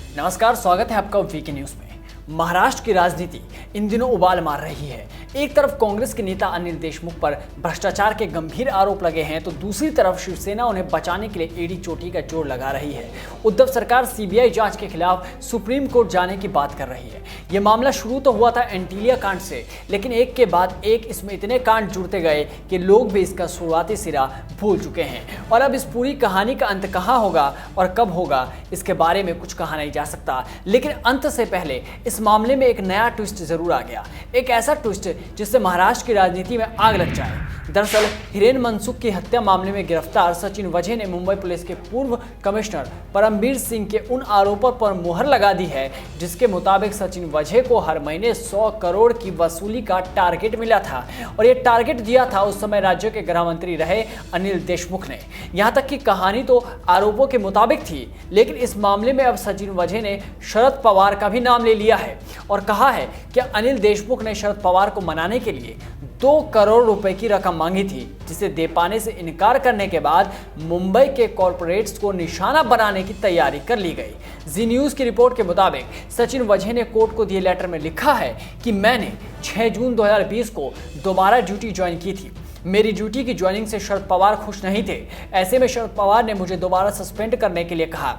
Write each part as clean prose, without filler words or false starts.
नमस्कार, स्वागत है आपका वीके न्यूज में। महाराष्ट्र की राजनीति इन दिनों उबाल मार रही है। एक तरफ कांग्रेस के नेता अनिल देशमुख पर भ्रष्टाचार के गंभीर आरोप लगे हैं, तो दूसरी तरफ शिवसेना उन्हें बचाने के लिए एड़ी चोटी का जोर लगा रही है। उद्धव सरकार सीबीआई जांच के खिलाफ सुप्रीम कोर्ट जाने की बात कर रही है। यह मामला शुरू तो हुआ था एंटीलिया कांड से, लेकिन एक के बाद एक इसमें इतने कांड जुड़ते गए कि लोग भी इसका शुरुआती सिरा भूल चुके हैं। और अब इस पूरी कहानी का अंत कहाँ होगा और कब होगा, इसके बारे में कुछ कहा नहीं जा सकता। लेकिन अंत से पहले इस मामले में एक नया ट्विस्ट जरूर आ गया, एक ऐसा ट्विस्ट जिससे महाराष्ट्र की राजनीति में आग लग जाए। दरअसल हिरेन मनसुख की हत्या मामले में गिरफ्तार सचिन वझे ने मुंबई पुलिस के पूर्व कमिश्नर परमबीर सिंह के उन आरोपों पर मुहर लगा दी है जिसके मुताबिक सचिन वझे को हर महीने 100 करोड़ की वसूली का टारगेट मिला था, और यह टारगेट दिया था उस समय राज्य के गृह मंत्री रहे अनिल देशमुख ने। यहां तक कि कहानी तो आरोपों के मुताबिक थी, लेकिन इस मामले में अब सचिन वझे ने शरद पवार का भी नाम ले लिया है और कहा है कि अनिल देशमुख ने शरद पवार को मनाने के लिए 2 करोड़ रुपए की रकम मांगी थी, जिसे दे पाने से इनकार करने के बाद मुंबई के कॉर्पोरेट्स को निशाना बनाने की तैयारी कर ली गई। जी न्यूज़ की रिपोर्ट के मुताबिक सचिन वझे ने कोर्ट को दिए लेटर में लिखा है कि मैंने 6 जून 2020 को दोबारा ड्यूटी ज्वाइन की थी। मेरी ड्यूटी की ज्वाइनिंग से शरद पवार खुश नहीं थे। ऐसे में शरद पवार ने मुझे दोबारा सस्पेंड करने के लिए कहा।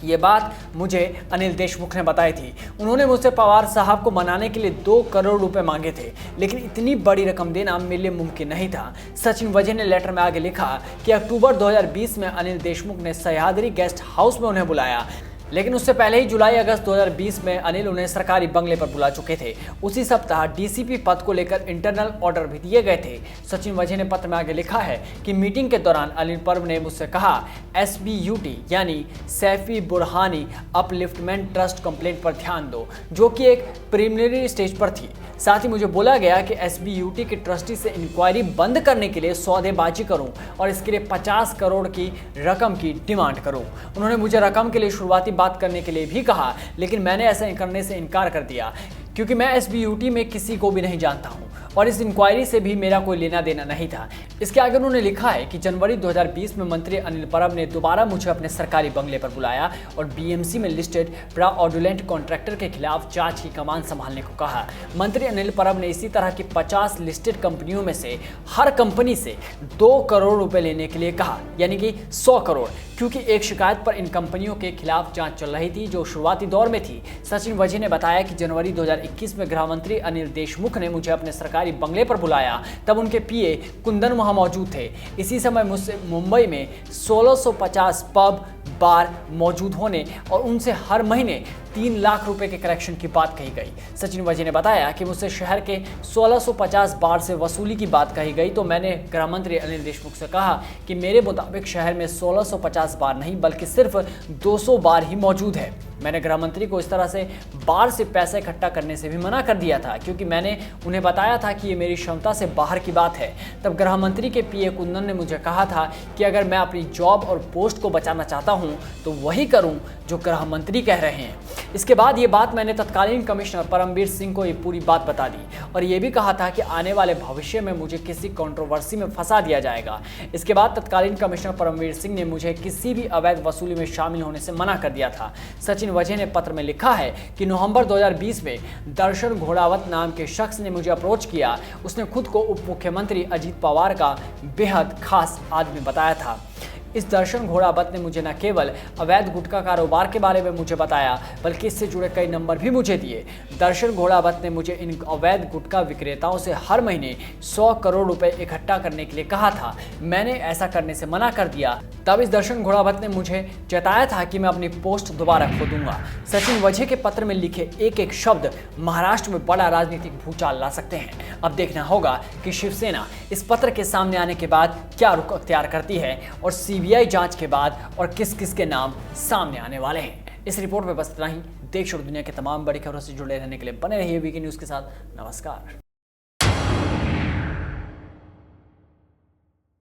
ये बात मुझे अनिल देशमुख ने बताई थी। उन्होंने मुझसे पवार साहब को मनाने के लिए 2 करोड़ रुपए मांगे थे, लेकिन इतनी बड़ी रकम देना मेरे लिए मुमकिन नहीं था। सचिन वझे ने लेटर में आगे लिखा कि अक्टूबर 2020 में अनिल देशमुख ने सह्याद्री गेस्ट हाउस में उन्हें बुलाया, लेकिन उससे पहले ही जुलाई अगस्त 2020 में अनिल उन्हें सरकारी बंगले पर बुला चुके थे। उसी सप्ताह डीसीपी पद को लेकर इंटरनल ऑर्डर भी दिए गए थे। सचिन वझे ने पत्र में आगे लिखा है कि मीटिंग के दौरान अनिल पर्व ने मुझसे कहा SBUT यानी Saifee Burhani upliftment trust complaint पर ध्यान दो, जो कि एक प्रिलिमिनरी स्टेज पर थी। साथ ही मुझे बोला गया कि SBUT के ट्रस्टी से इंक्वायरी बंद करने के लिए सौदेबाजी करूं और इसके लिए 50 करोड़ की रकम की डिमांड करूं। उन्होंने मुझे रकम के लिए शुरुआती बात करने के लिए भी कहा, लेकिन मैंने ऐसा करने से इनकार कर दिया क्योंकि मैं SBUT में किसी को भी नहीं जानता हूं और इस इंक्वायरी से भी मेरा कोई लेना देना नहीं था। इसके आगे उन्होंने लिखा है कि जनवरी 2020 में मंत्री अनिल परब ने दोबारा मुझे अपने सरकारी बंगले पर बुलाया और BMC में लिस्टेड फ्रॉडुलेंट कॉन्ट्रैक्टर के खिलाफ जांच की कमान संभालने को कहा। मंत्री अनिल परब ने इसी तरह की 50 लिस्टेड कंपनियों में से हर कंपनी से 2 करोड़ रुपए लेने के लिए कहा, यानी कि 100 करोड़, क्योंकि एक शिकायत पर इन कंपनियों के खिलाफ जांच चल रही थी जो शुरुआती दौर में थी। सचिन वझे ने बताया कि जनवरी 2021 में गृह मंत्री अनिल देशमुख ने मुझे अपने सरकारी बंगले पर बुलाया, तब उनके PA कुंदन वहां मौजूद थे। इसी समय मुझसे मुंबई में 1650 पब बार मौजूद होने और उनसे हर महीने 3 लाख रुपए के कलेक्शन की बात कही गई। सचिन वझे ने बताया कि मुझसे शहर के 1650 बार से वसूली की बात कही गई, तो मैंने गृह मंत्री अनिल देशमुख से कहा कि मेरे मुताबिक शहर में 1650 बार नहीं बल्कि सिर्फ 200 बार ही मौजूद है। मैंने गृह मंत्री को इस तरह से बार से पैसा इकट्ठा करने से भी मना कर दिया था, क्योंकि मैंने उन्हें बताया था कि ये मेरी क्षमता से बाहर की बात है। तब गृह मंत्री के PA कुंदन ने मुझे कहा था कि अगर मैं अपनी जॉब और पोस्ट को बचाना चाहता हूं तो वही करूं जो गृह मंत्री कह रहे हैं। इसके बाद ये बात मैंने तत्कालीन कमिश्नर परमबीर सिंह को ये पूरी बात बता दी और ये भी कहा था कि आने वाले भविष्य में मुझे किसी कंट्रोवर्सी में फंसा दिया जाएगा। इसके बाद तत्कालीन कमिश्नर परमबीर सिंह ने मुझे किसी भी अवैध वसूली में शामिल होने से मना कर दिया था। सचिन वझे ने पत्र में लिखा है कि नवंबर 2020 में दर्शन घोड़ावत नाम के शख्स ने मुझे अप्रोच किया। उसने खुद को उप मुख्यमंत्री अजीत पवार का बेहद खास आदमी बताया था। इस दर्शन घोड़ावत ने मुझे न केवल अवैध गुटखा कारोबार के बारे में मुझे बताया, बल्कि इससे जुड़े कई नंबर भी मुझे दिए। दर्शन घोड़ावत ने मुझे इन अवैध गुटखा विक्रेताओं से हर महीने 100 करोड़ रुपए इकट्ठा करने के लिए कहा था। मैंने ऐसा करने से मना कर दिया। तब इस दर्शन घोड़ावत ने मुझे चेताया था कि मैं अपनी पोस्ट दोबारा खो दूंगा। सचिन वझे के पत्र में लिखे एक एक शब्द महाराष्ट्र में बड़ा राजनीतिक भूचाल ला सकते हैं। अब देखना होगा कि शिवसेना इस पत्र के सामने आने के बाद क्या रुख अख्तियार करती है और CBI जांच के बाद और किस किस के नाम सामने आने वाले हैं। इस रिपोर्ट में बस इतना ही। देश और दुनिया के तमाम बड़ी खबरों से जुड़े रहने के लिए बने रहिए वीके न्यूज़ के साथ। नमस्कार।